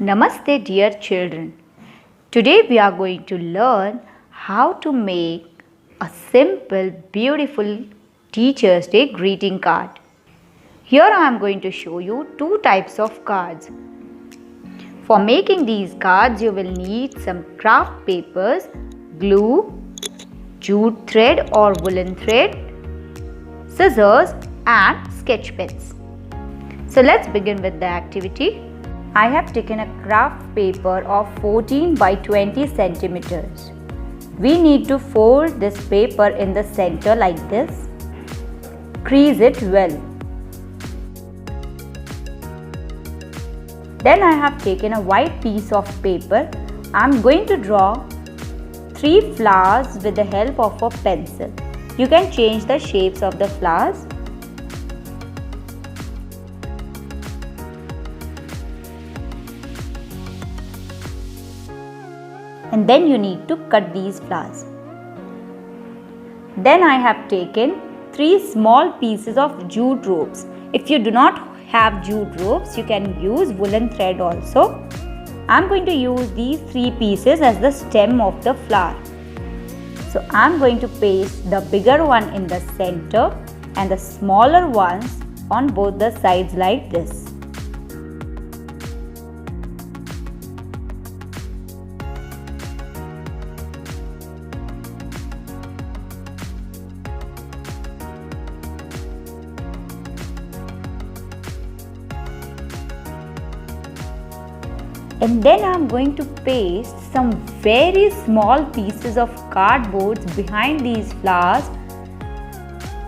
Namaste, dear children. Today we are going to learn how to make a simple, beautiful Teacher's Day greeting card. Here I am going to show you two types of cards. For making these cards, you will need some craft papers, glue, jute thread or woolen thread, scissors and sketch pens. So let's begin with the activity. I have taken a craft paper of 14 by 20 centimeters. We need to fold this paper in the center like this. Crease it well. Then I have taken a white piece of paper. I am going to draw 3 flowers with the help of a pencil. You can change the shapes of the flowers. And then you need to cut these flowers. Then I have taken 3 small pieces of jute ropes. If you do not have jute ropes, you can use woolen thread also. I am going to use these 3 pieces as the stem of the flower. So I am going to paste the bigger one in the center and the smaller ones on both the sides like this. And then I am going to paste some very small pieces of cardboard behind these flowers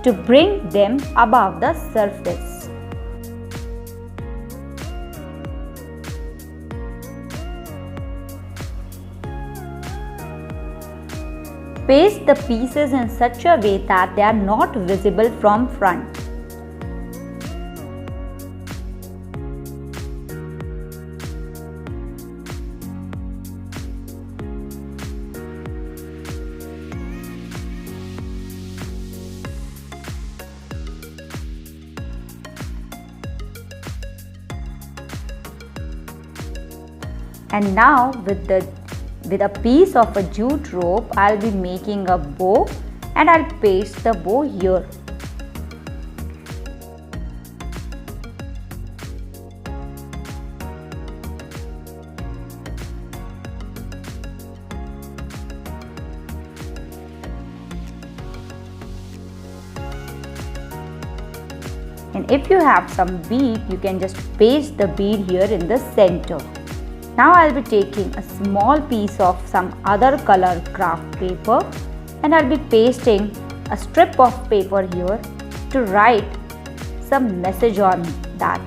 to bring them above the surface. Paste the pieces in such a way that they are not visible from front. And now with a piece of a jute rope, I'll be making a bow and I'll paste the bow here. And if you have some bead, you can just paste the bead here in the center. Now I'll be taking a small piece of some other color craft paper and I'll be pasting a strip of paper here to write some message on that.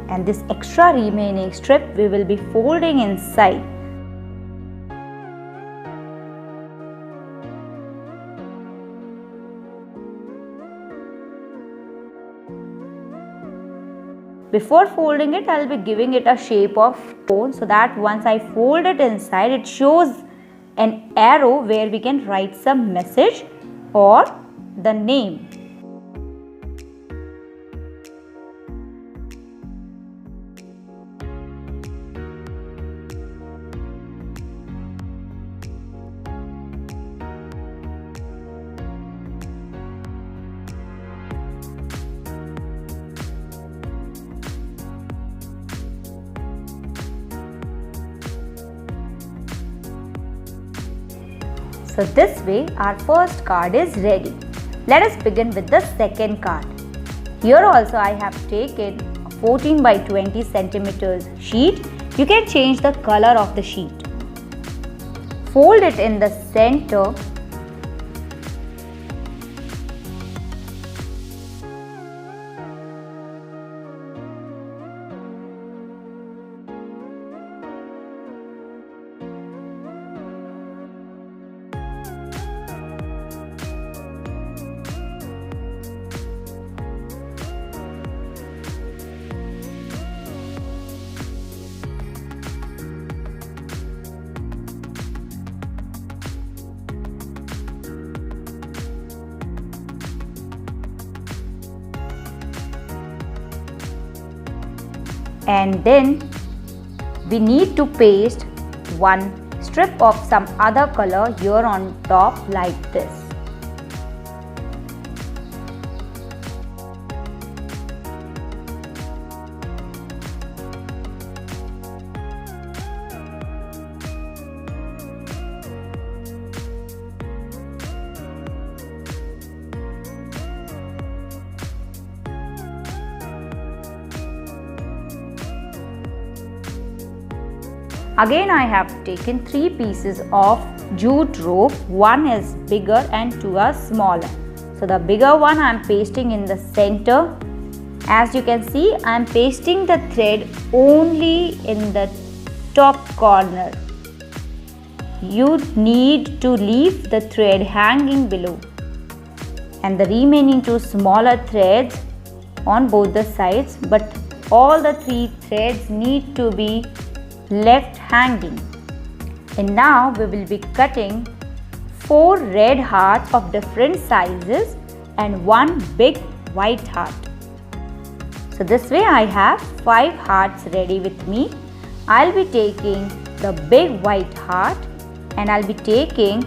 And this extra remaining strip we will be folding inside. Before folding it, I will be giving it a shape of cone so that once I fold it inside, it shows an arrow where we can write some message or the name. So this way our first card is ready. Let us begin with the second card. Here also I have taken a 14 by 20 centimeters sheet. You can change the color of the sheet. Fold it in the center . And then we need to paste one strip of some other color here on top like this. Again, I have taken 3 pieces of jute rope. One is bigger and 2 are smaller. So the bigger one I am pasting in the center. As you can see, I am pasting the thread only in the top corner. You need to leave the thread hanging below, and the remaining 2 smaller threads on both the sides, but all the 3 threads need to be left hanging. And now we will be cutting 4 red hearts of different sizes and 1 big white heart. So this way I have 5 hearts ready with me. I'll be taking the big white heart and I'll be taking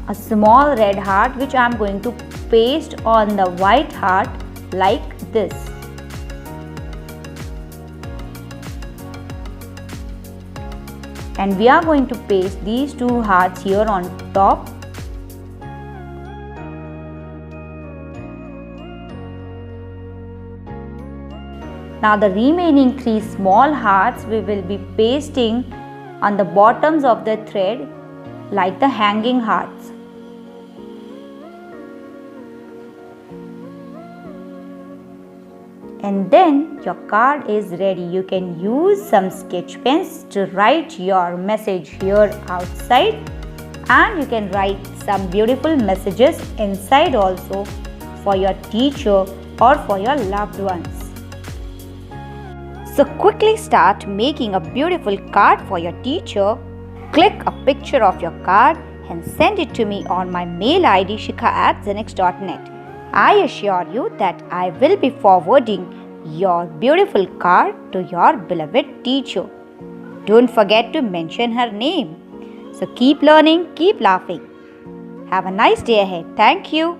a small red heart which I'm going to paste on the white heart like this. And we are going to paste these 2 hearts here on top. Now the remaining 3 small hearts we will be pasting on the bottoms of the thread like the hanging hearts. And then your card is ready. You can use some sketch pens to write your message here outside, and you can write some beautiful messages inside also for your teacher or for your loved ones. So quickly start making a beautiful card for your teacher. Click a picture of your card and send it to me on my mail ID shikha@zenix.net. I assure you that I will be forwarding your beautiful card to your beloved teacher. Don't forget to mention her name. So keep learning, keep laughing. Have a nice day ahead. Thank you.